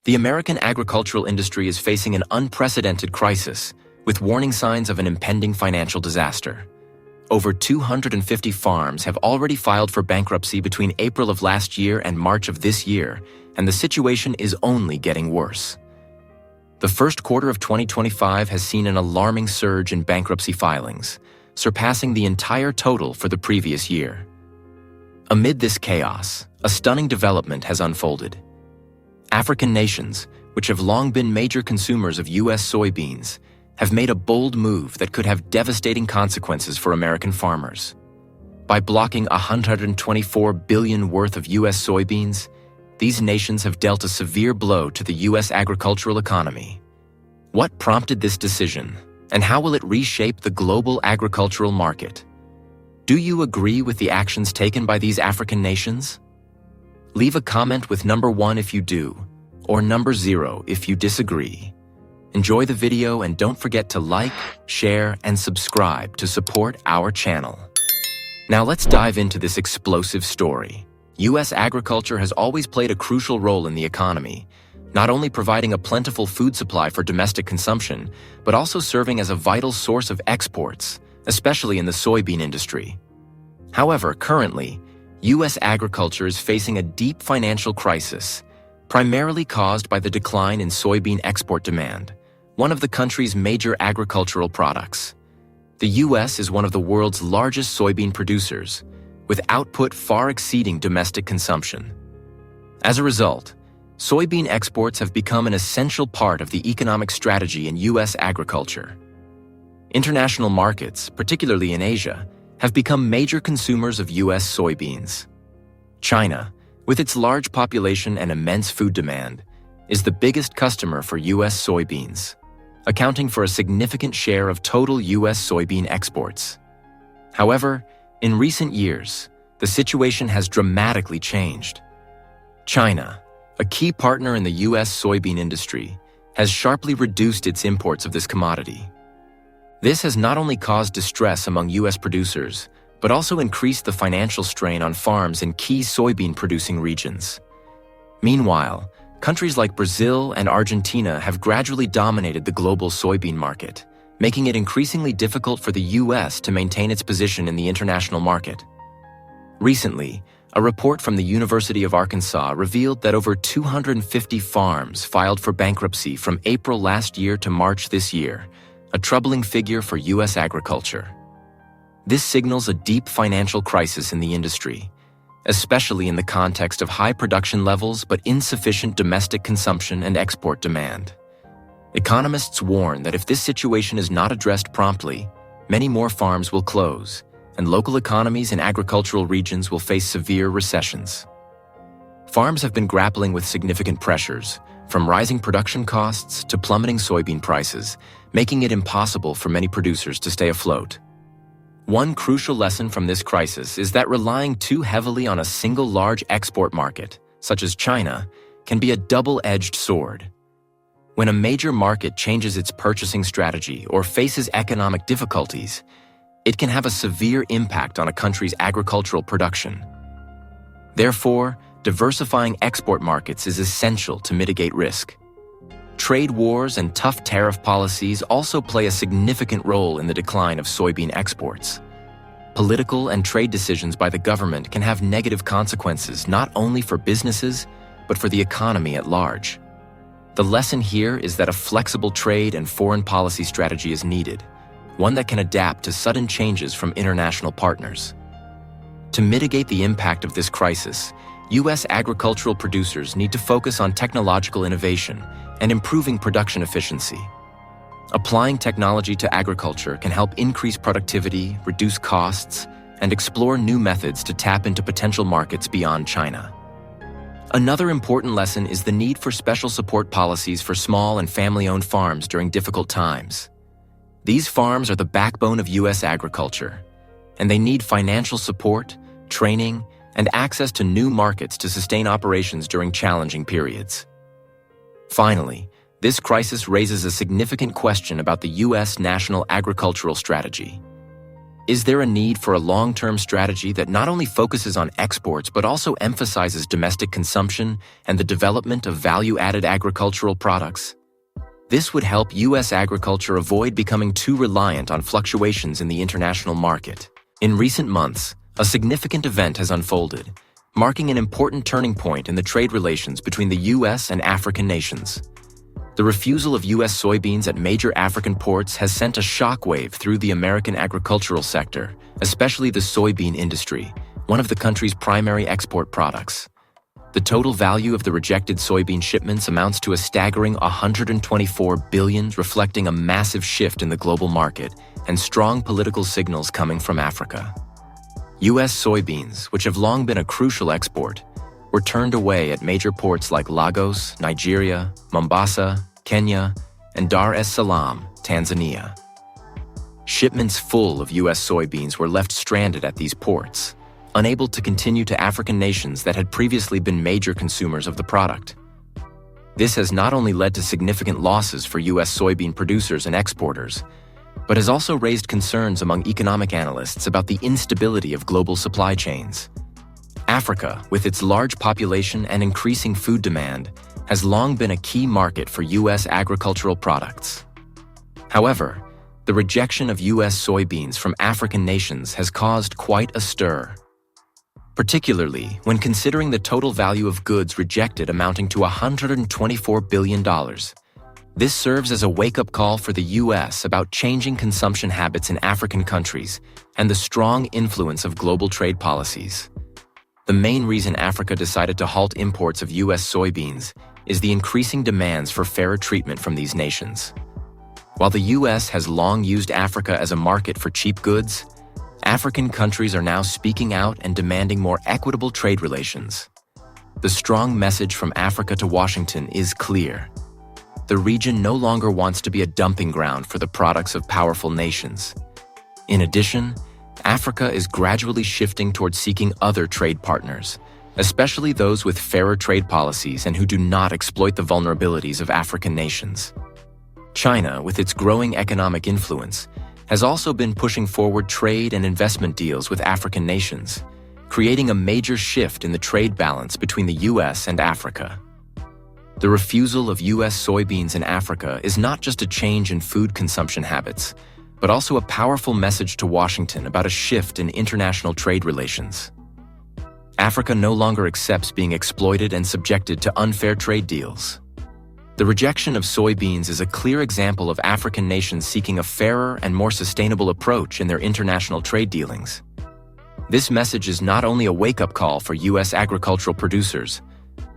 The American agricultural industry is facing an unprecedented crisis, with warning signs of an impending financial disaster. Over 250 farms have already filed for bankruptcy between April of last year and March of this year, and the situation is only getting worse. The first quarter of 2025 has seen an alarming surge in bankruptcy filings, surpassing the entire total for the previous year. Amid this chaos, a stunning development has unfolded. African nations, which have long been major consumers of U.S. soybeans, have made a bold move that could have devastating consequences for American farmers. By blocking $124 billion worth of U.S. soybeans, these nations have dealt a severe blow to the U.S. agricultural economy. What prompted this decision, and how will it reshape the global agricultural market? Do you agree with the actions taken by these African nations? Leave a comment with number 1 if you do, or number 0 if you disagree. Enjoy the video and don't forget to like, share, and subscribe to support our channel. Now let's dive into this explosive story. U.S. agriculture has always played a crucial role in the economy, not only providing a plentiful food supply for domestic consumption, but also serving as a vital source of exports, especially in the soybean industry. However, currently, U.S. agriculture is facing a deep financial crisis, primarily caused by the decline in soybean export demand, one of the country's major agricultural products. The U.S. is one of the world's largest soybean producers, with output far exceeding domestic consumption. As a result, soybean exports have become an essential part of the economic strategy in U.S. agriculture. International markets, particularly in Asia, have become major consumers of U.S. soybeans. China, with its large population and immense food demand, is the biggest customer for U.S. soybeans, accounting for a significant share of total U.S. soybean exports. However, in recent years, the situation has dramatically changed. China, a key partner in the U.S. soybean industry, has sharply reduced its imports of this commodity. This has not only caused distress among U.S. producers, but also increased the financial strain on farms in key soybean-producing regions. Meanwhile, countries like Brazil and Argentina have gradually dominated the global soybean market, making it increasingly difficult for the U.S. to maintain its position in the international market. Recently, a report from the University of Arkansas revealed that over 250 farms filed for bankruptcy from April last year to March this year, a troubling figure for U.S. agriculture. This signals a deep financial crisis in the industry, especially in the context of high production levels but insufficient domestic consumption and export demand. Economists warn that if this situation is not addressed promptly, many more farms will close, and local economies in agricultural regions will face severe recessions. Farms have been grappling with significant pressures, from rising production costs to plummeting soybean prices, making it impossible for many producers to stay afloat. One crucial lesson from this crisis is that relying too heavily on a single large export market, such as China, can be a double-edged sword. When a major market changes its purchasing strategy or faces economic difficulties, it can have a severe impact on a country's agricultural production. Therefore, diversifying export markets is essential to mitigate risk. Trade wars and tough tariff policies also play a significant role in the decline of soybean exports. Political and trade decisions by the government can have negative consequences not only for businesses, but for the economy at large. The lesson here is that a flexible trade and foreign policy strategy is needed, one that can adapt to sudden changes from international partners. To mitigate the impact of this crisis, U.S. agricultural producers need to focus on technological innovation and improving production efficiency. Applying technology to agriculture can help increase productivity, reduce costs, and explore new methods to tap into potential markets beyond China. Another important lesson is the need for special support policies for small and family-owned farms during difficult times. These farms are the backbone of U.S. agriculture, and they need financial support, training, and access to new markets to sustain operations during challenging periods. Finally, this crisis raises a significant question about the U.S. national agricultural strategy. Is there a need for a long-term strategy that not only focuses on exports but also emphasizes domestic consumption and the development of value-added agricultural products? This would help U.S. agriculture avoid becoming too reliant on fluctuations in the international market. In recent months, a significant event has unfolded, marking an important turning point in the trade relations between the U.S. and African nations. The refusal of U.S. soybeans at major African ports has sent a shockwave through the American agricultural sector, especially the soybean industry, one of the country's primary export products. The total value of the rejected soybean shipments amounts to a staggering $124 billion, reflecting a massive shift in the global market and strong political signals coming from Africa. U.S. soybeans, which have long been a crucial export, were turned away at major ports like Lagos, Nigeria, Mombasa, Kenya, and Dar es Salaam, Tanzania. Shipments full of U.S. soybeans were left stranded at these ports, unable to continue to African nations that had previously been major consumers of the product. This has not only led to significant losses for U.S. soybean producers and exporters, but has also raised concerns among economic analysts about the instability of global supply chains. Africa, with its large population and increasing food demand, has long been a key market for U.S. agricultural products. However, the rejection of U.S. soybeans from African nations has caused quite a stir, particularly when considering the total value of goods rejected amounting to $124 billion. This serves as a wake-up call for the U.S. about changing consumption habits in African countries and the strong influence of global trade policies. The main reason Africa decided to halt imports of U.S. soybeans is the increasing demands for fairer treatment from these nations. While the U.S. has long used Africa as a market for cheap goods, African countries are now speaking out and demanding more equitable trade relations. The strong message from Africa to Washington is clear. The region no longer wants to be a dumping ground for the products of powerful nations. In addition, Africa is gradually shifting towards seeking other trade partners, especially those with fairer trade policies and who do not exploit the vulnerabilities of African nations. China, with its growing economic influence, has also been pushing forward trade and investment deals with African nations, creating a major shift in the trade balance between the U.S. and Africa. The refusal of U.S. soybeans in Africa is not just a change in food consumption habits, but also a powerful message to Washington about a shift in international trade relations. Africa no longer accepts being exploited and subjected to unfair trade deals. The rejection of soybeans is a clear example of African nations seeking a fairer and more sustainable approach in their international trade dealings. This message is not only a wake-up call for U.S. agricultural producers,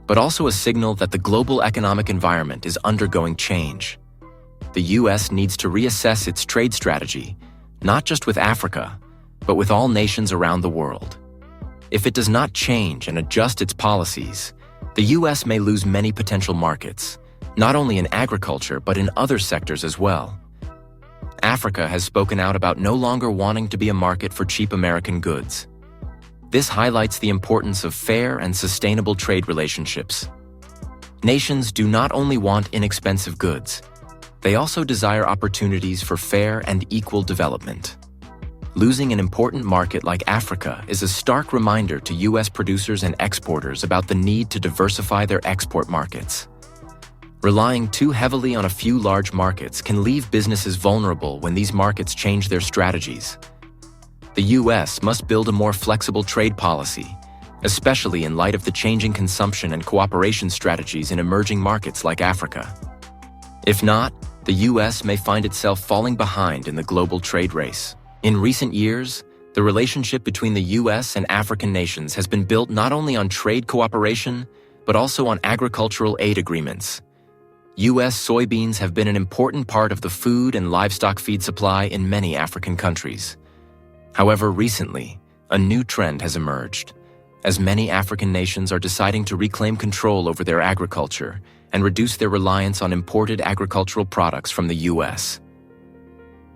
but also a signal that the global economic environment is undergoing change. The U.S. needs to reassess its trade strategy, not just with Africa, but with all nations around the world. If it does not change and adjust its policies, the U.S. may lose many potential markets, not only in agriculture but in other sectors as well. Africa has spoken out about no longer wanting to be a market for cheap American goods. This highlights the importance of fair and sustainable trade relationships. Nations do not only want inexpensive goods, they also desire opportunities for fair and equal development. Losing an important market like Africa is a stark reminder to U.S. producers and exporters about the need to diversify their export markets. Relying too heavily on a few large markets can leave businesses vulnerable when these markets change their strategies. The U.S. must build a more flexible trade policy, especially in light of the changing consumption and cooperation strategies in emerging markets like Africa. If not, the U.S. may find itself falling behind in the global trade race. In recent years, the relationship between the U.S. and African nations has been built not only on trade cooperation, but also on agricultural aid agreements. U.S. soybeans have been an important part of the food and livestock feed supply in many African countries. However, recently, a new trend has emerged, as many African nations are deciding to reclaim control over their agriculture and reduce their reliance on imported agricultural products from the U.S.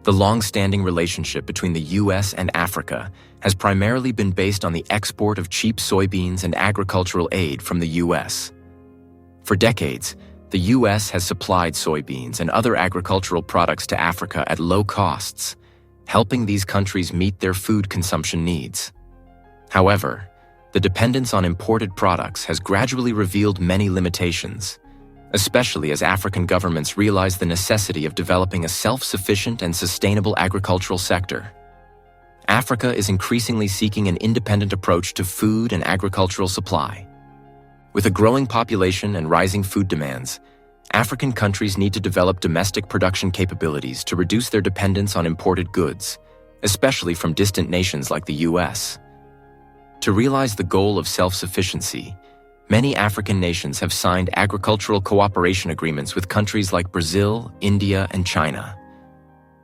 The long-standing relationship between the U.S. and Africa has primarily been based on the export of cheap soybeans and agricultural aid from the U.S. For decades, the U.S. has supplied soybeans and other agricultural products to Africa at low costs, helping these countries meet their food consumption needs. However, the dependence on imported products has gradually revealed many limitations, especially as African governments realize the necessity of developing a self-sufficient and sustainable agricultural sector. Africa is increasingly seeking an independent approach to food and agricultural supply. With a growing population and rising food demands, African countries need to develop domestic production capabilities to reduce their dependence on imported goods, especially from distant nations like the U.S. To realize the goal of self-sufficiency, many African nations have signed agricultural cooperation agreements with countries like Brazil, India, and China.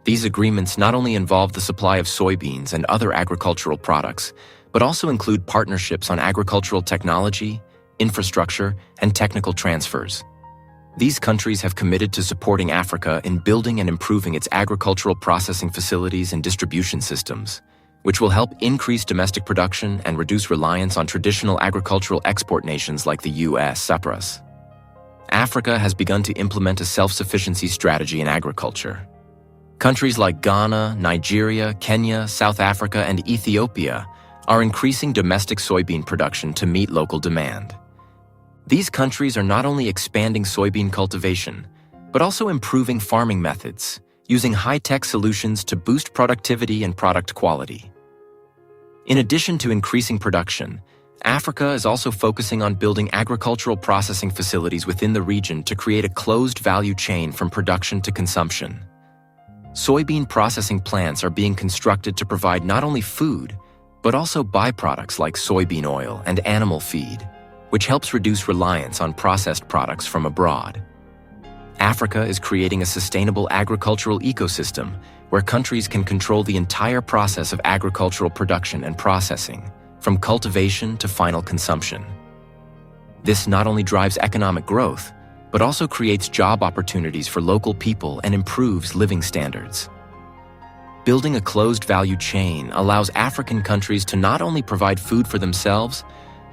These agreements not only involve the supply of soybeans and other agricultural products, but also include partnerships on agricultural technology, infrastructure, and technical transfers. These countries have committed to supporting Africa in building and improving its agricultural processing facilities and distribution systems, which will help increase domestic production and reduce reliance on traditional agricultural export nations like the U.S. Africa has begun to implement a self-sufficiency strategy in agriculture. Countries like Ghana, Nigeria, Kenya, South Africa, and Ethiopia are increasing domestic soybean production to meet local demand. These countries are not only expanding soybean cultivation, but also improving farming methods, using high-tech solutions to boost productivity and product quality. In addition to increasing production, Africa is also focusing on building agricultural processing facilities within the region to create a closed value chain from production to consumption. Soybean processing plants are being constructed to provide not only food, but also byproducts like soybean oil and animal feed, which helps reduce reliance on processed products from abroad. Africa is creating a sustainable agricultural ecosystem where countries can control the entire process of agricultural production and processing, from cultivation to final consumption. This not only drives economic growth, but also creates job opportunities for local people and improves living standards. Building a closed value chain allows African countries to not only provide food for themselves,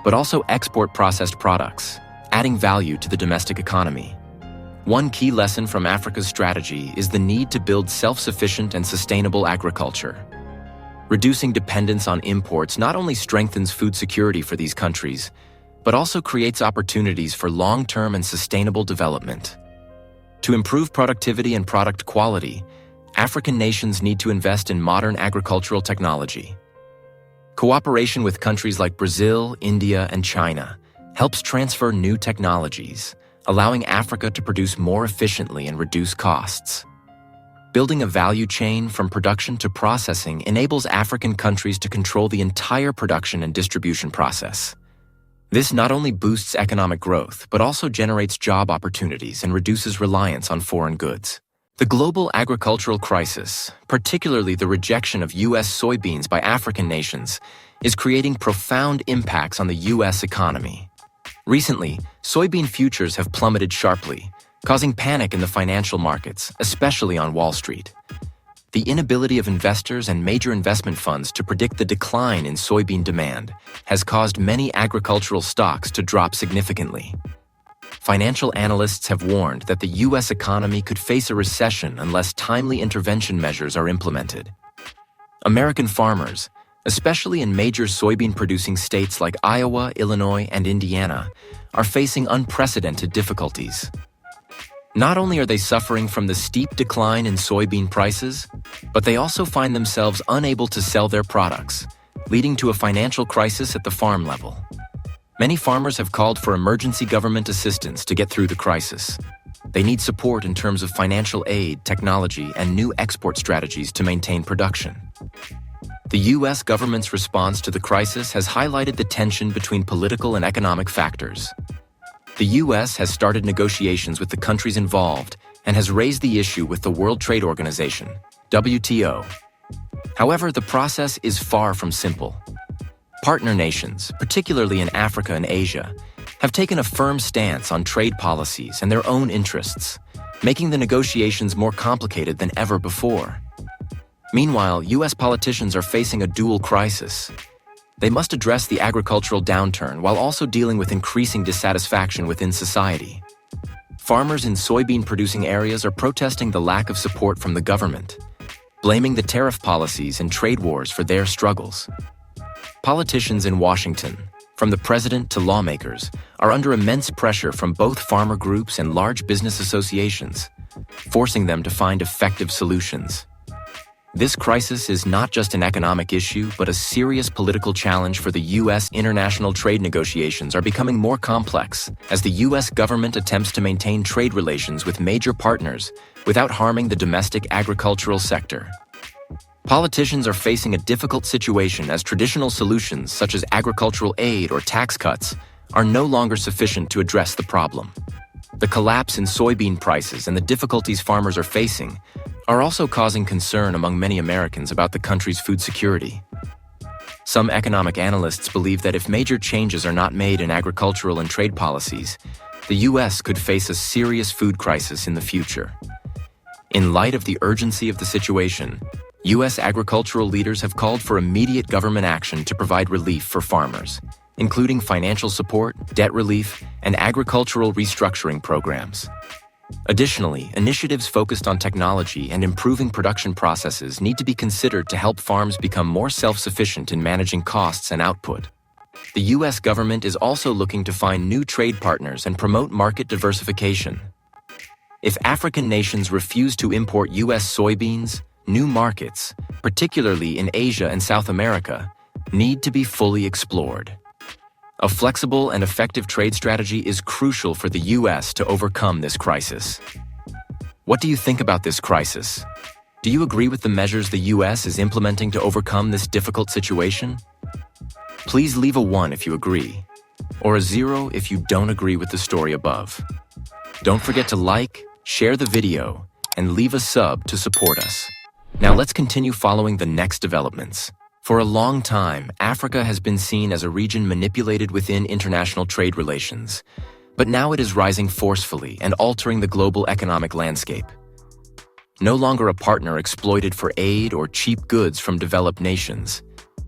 but also export processed products, adding value to the domestic economy. One key lesson from Africa's strategy is the need to build self-sufficient and sustainable agriculture. Reducing dependence on imports not only strengthens food security for these countries, but also creates opportunities for long-term and sustainable development. To improve productivity and product quality, African nations need to invest in modern agricultural technology. Cooperation with countries like Brazil, India, and China helps transfer new technologies, allowing Africa to produce more efficiently and reduce costs. Building a value chain from production to processing enables African countries to control the entire production and distribution process. This not only boosts economic growth, but also generates job opportunities and reduces reliance on foreign goods. The global agricultural crisis, particularly the rejection of U.S. soybeans by African nations, is creating profound impacts on the U.S. economy. Recently, soybean futures have plummeted sharply, causing panic in the financial markets, especially on Wall Street. The inability of investors and major investment funds to predict the decline in soybean demand has caused many agricultural stocks to drop significantly. Financial analysts have warned that the U.S. economy could face a recession unless timely intervention measures are implemented. American farmers, especially in major soybean-producing states like Iowa, Illinois, and Indiana, are facing unprecedented difficulties. Not only are they suffering from the steep decline in soybean prices, but they also find themselves unable to sell their products, leading to a financial crisis at the farm level. Many farmers have called for emergency government assistance to get through the crisis. They need support in terms of financial aid, technology, and new export strategies to maintain production. The U.S. government's response to the crisis has highlighted the tension between political and economic factors. The U.S. has started negotiations with the countries involved and has raised the issue with the World Trade Organization, WTO. However, the process is far from simple. Partner nations, particularly in Africa and Asia, have taken a firm stance on trade policies and their own interests, making the negotiations more complicated than ever before. Meanwhile, U.S. politicians are facing a dual crisis. They must address the agricultural downturn while also dealing with increasing dissatisfaction within society. Farmers in soybean-producing areas are protesting the lack of support from the government. blaming the tariff policies and trade wars for their struggles. Politicians in Washington, from the president to lawmakers, are under immense pressure from both farmer groups and large business associations, forcing them to find effective solutions. This crisis is not just an economic issue, but a serious political challenge for the U.S. International trade negotiations are becoming more complex as the U.S. government attempts to maintain trade relations with major partners without harming the domestic agricultural sector. Politicians are facing a difficult situation as traditional solutions such as agricultural aid or tax cuts are no longer sufficient to address the problem. The collapse in soybean prices and the difficulties farmers are facing are also causing concern among many Americans about the country's food security. Some economic analysts believe that if major changes are not made in agricultural and trade policies, the U.S. could face a serious food crisis in the future. In light of the urgency of the situation, U.S. agricultural leaders have called for immediate government action to provide relief for farmers, including financial support, debt relief, and agricultural restructuring programs. Additionally, initiatives focused on technology and improving production processes need to be considered to help farms become more self-sufficient in managing costs and output. The U.S. government is also looking to find new trade partners and promote market diversification. If African nations refuse to import U.S. soybeans, new markets, particularly in Asia and South America, need to be fully explored. A flexible and effective trade strategy is crucial for the U.S. to overcome this crisis. What do you think about this crisis? Do you agree with the measures the U.S. is implementing to overcome this difficult situation? Please leave a 1 if you agree, or a 0 if you don't agree with the story above. Don't forget to like, share the video, and leave a sub to support us. Now let's continue following the next developments. For a long time, Africa has been seen as a region manipulated within international trade relations, but now it is rising forcefully and altering the global economic landscape. No longer a partner exploited for aid or cheap goods from developed nations,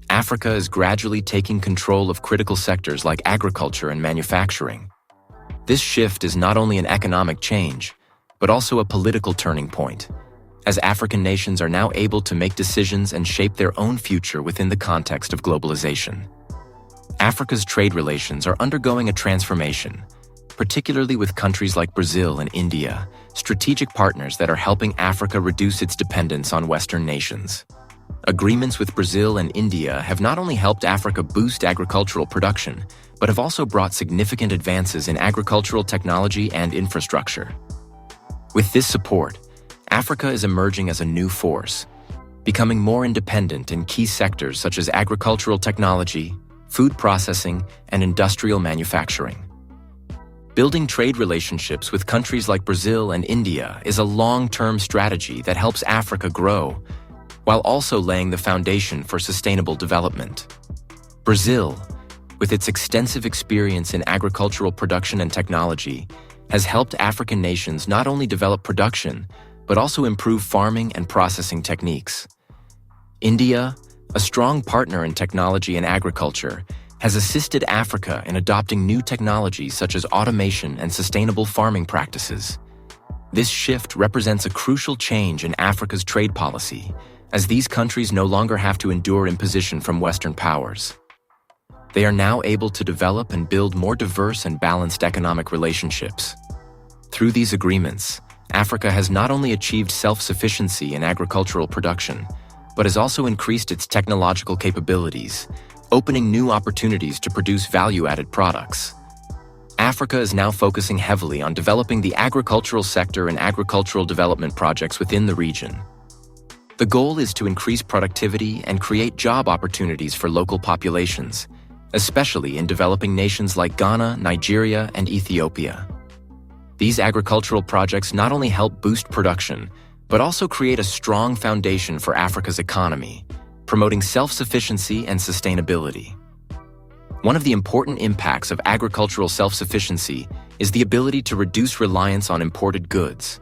Africa is gradually taking control of critical sectors like agriculture and manufacturing. This shift is not only an economic change, but also a political turning point, as African nations are now able to make decisions and shape their own future within the context of globalization. Africa's trade relations are undergoing a transformation, particularly with countries like Brazil and India, strategic partners that are helping Africa reduce its dependence on Western nations. Agreements with Brazil and India have not only helped Africa boost agricultural production, but have also brought significant advances in agricultural technology and infrastructure. With this support, Africa is emerging as a new force, becoming more independent in key sectors such as agricultural technology, food processing, and industrial manufacturing. Building trade relationships with countries like Brazil and India is a long-term strategy that helps Africa grow, while also laying the foundation for sustainable development. Brazil, with its extensive experience in agricultural production and technology, has helped African nations not only develop production, but also improve farming and processing techniques. India, a strong partner in technology and agriculture, has assisted Africa in adopting new technologies such as automation and sustainable farming practices. This shift represents a crucial change in Africa's trade policy, as these countries no longer have to endure imposition from Western powers. They are now able to develop and build more diverse and balanced economic relationships. Through these agreements, Africa has not only achieved self-sufficiency in agricultural production, but has also increased its technological capabilities, opening new opportunities to produce value-added products. Africa is now focusing heavily on developing the agricultural sector and agricultural development projects within the region. The goal is to increase productivity and create job opportunities for local populations, especially in developing nations like Ghana, Nigeria, and Ethiopia. These agricultural projects not only help boost production, but also create a strong foundation for Africa's economy, promoting self-sufficiency and sustainability. One of the important impacts of agricultural self-sufficiency is the ability to reduce reliance on imported goods.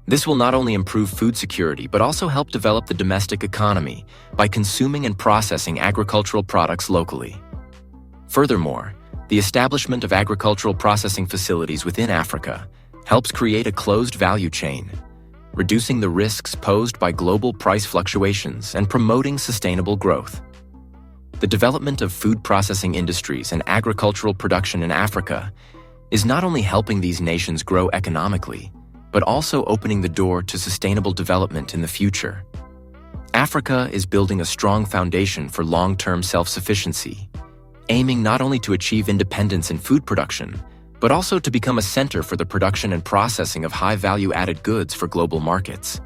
This will not only improve food security, but also help develop the domestic economy by consuming and processing agricultural products locally. Furthermore, the establishment of agricultural processing facilities within Africa helps create a closed value chain. reducing the risks posed by global price fluctuations and promoting sustainable growth. The development of food processing industries and agricultural production in Africa is not only helping these nations grow economically, but also opening the door to sustainable development in the future. Africa is building a strong foundation for long-term self-sufficiency, aiming not only to achieve independence in food production, but also to become a center for the production and processing of high-value-added goods for global markets.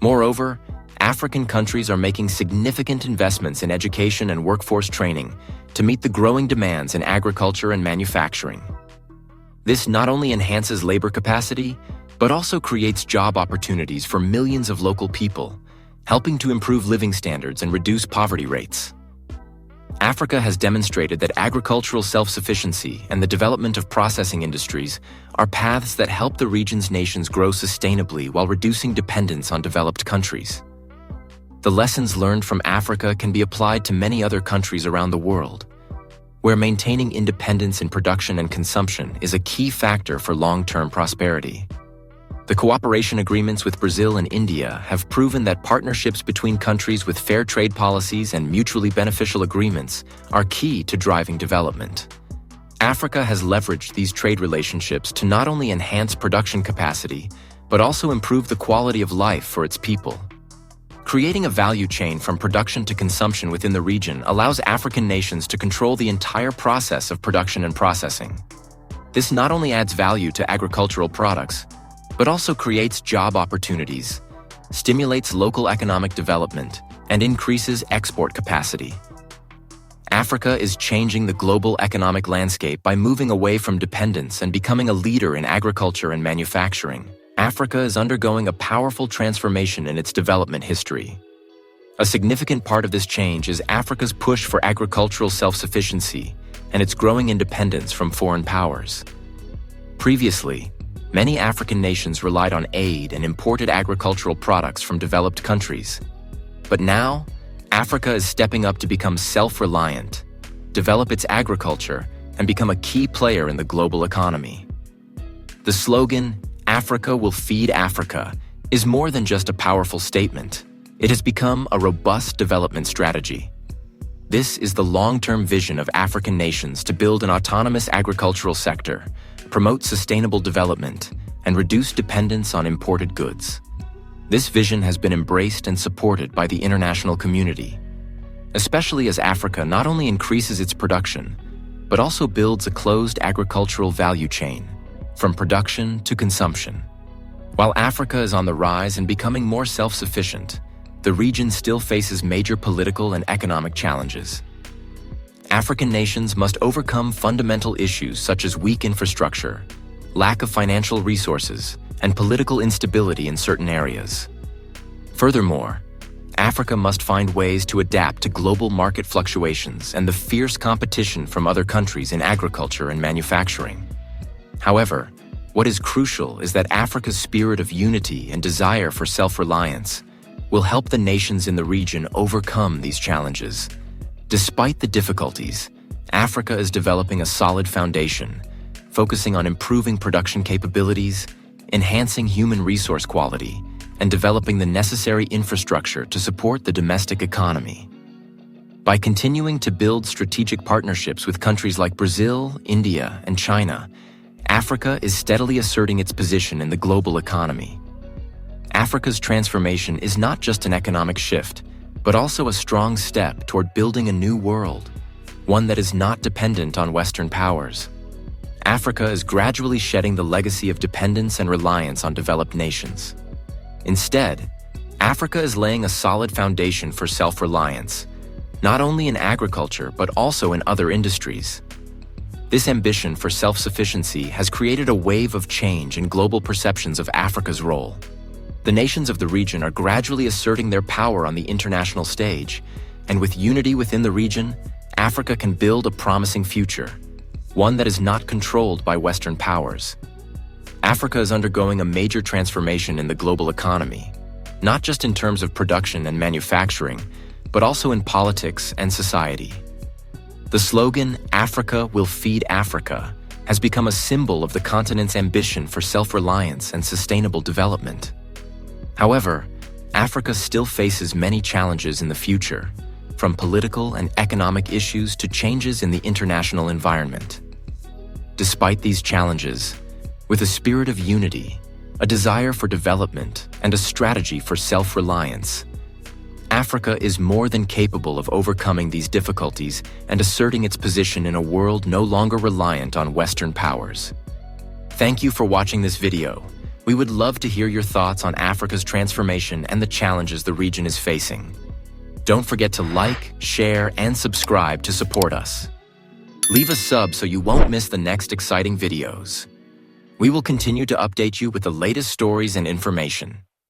Moreover, African countries are making significant investments in education and workforce training to meet the growing demands in agriculture and manufacturing. This not only enhances labor capacity, but also creates job opportunities for millions of local people, helping to improve living standards and reduce poverty rates. Africa has demonstrated that agricultural self-sufficiency and the development of processing industries are paths that help the region's nations grow sustainably while reducing dependence on developed countries. The lessons learned from Africa can be applied to many other countries around the world, where maintaining independence in production and consumption is a key factor for long-term prosperity. The cooperation agreements with Brazil and India have proven that partnerships between countries with fair trade policies and mutually beneficial agreements are key to driving development. Africa has leveraged these trade relationships to not only enhance production capacity, but also improve the quality of life for its people. Creating a value chain from production to consumption within the region allows African nations to control the entire process of production and processing. This not only adds value to agricultural products, but also creates job opportunities, stimulates local economic development, and increases export capacity. Africa is changing the global economic landscape by moving away from dependence and becoming a leader in agriculture and manufacturing. Africa is undergoing a powerful transformation in its development history. A significant part of this change is Africa's push for agricultural self-sufficiency and its growing independence from foreign powers. Previously, many African nations relied on aid and imported agricultural products from developed countries. But now, Africa is stepping up to become self-reliant, develop its agriculture, and become a key player in the global economy. The slogan, "Africa will feed Africa," is more than just a powerful statement. It has become a robust development strategy. This is the long-term vision of African nations to build an autonomous agricultural sector, promote sustainable development, and reduce dependence on imported goods. This vision has been embraced and supported by the international community, especially as Africa not only increases its production, but also builds a closed agricultural value chain, from production to consumption. While Africa is on the rise and becoming more self-sufficient, the region still faces major political and economic challenges. African nations must overcome fundamental issues such as weak infrastructure, lack of financial resources, and political instability in certain areas. Furthermore, Africa must find ways to adapt to global market fluctuations and the fierce competition from other countries in agriculture and manufacturing. However, what is crucial is that Africa's spirit of unity and desire for self-reliance will help the nations in the region overcome these challenges. Despite the difficulties, Africa is developing a solid foundation, focusing on improving production capabilities, enhancing human resource quality, and developing the necessary infrastructure to support the domestic economy. By continuing to build strategic partnerships with countries like Brazil, India, and China, Africa is steadily asserting its position in the global economy. Africa's transformation is not just an economic shift, but also a strong step toward building a new world, one that is not dependent on Western powers. Africa is gradually shedding the legacy of dependence and reliance on developed nations. Instead, Africa is laying a solid foundation for self-reliance, not only in agriculture but also in other industries. This ambition for self-sufficiency has created a wave of change in global perceptions of Africa's role. The nations of the region are gradually asserting their power on the international stage, and with unity within the region, Africa can build a promising future, one that is not controlled by Western powers. Africa is undergoing a major transformation in the global economy, not just in terms of production and manufacturing, but also in politics and society. The slogan, "Africa will feed Africa," has become a symbol of the continent's ambition for self-reliance and sustainable development. However, Africa still faces many challenges in the future, from political and economic issues to changes in the international environment. Despite these challenges, with a spirit of unity, a desire for development, and a strategy for self-reliance, Africa is more than capable of overcoming these difficulties and asserting its position in a world no longer reliant on Western powers. Thank you for watching this video. We would love to hear your thoughts on Africa's transformation and the challenges the region is facing. Don't forget to like, share, and subscribe to support us. Leave a sub so you won't miss the next exciting videos. We will continue to update you with the latest stories and information.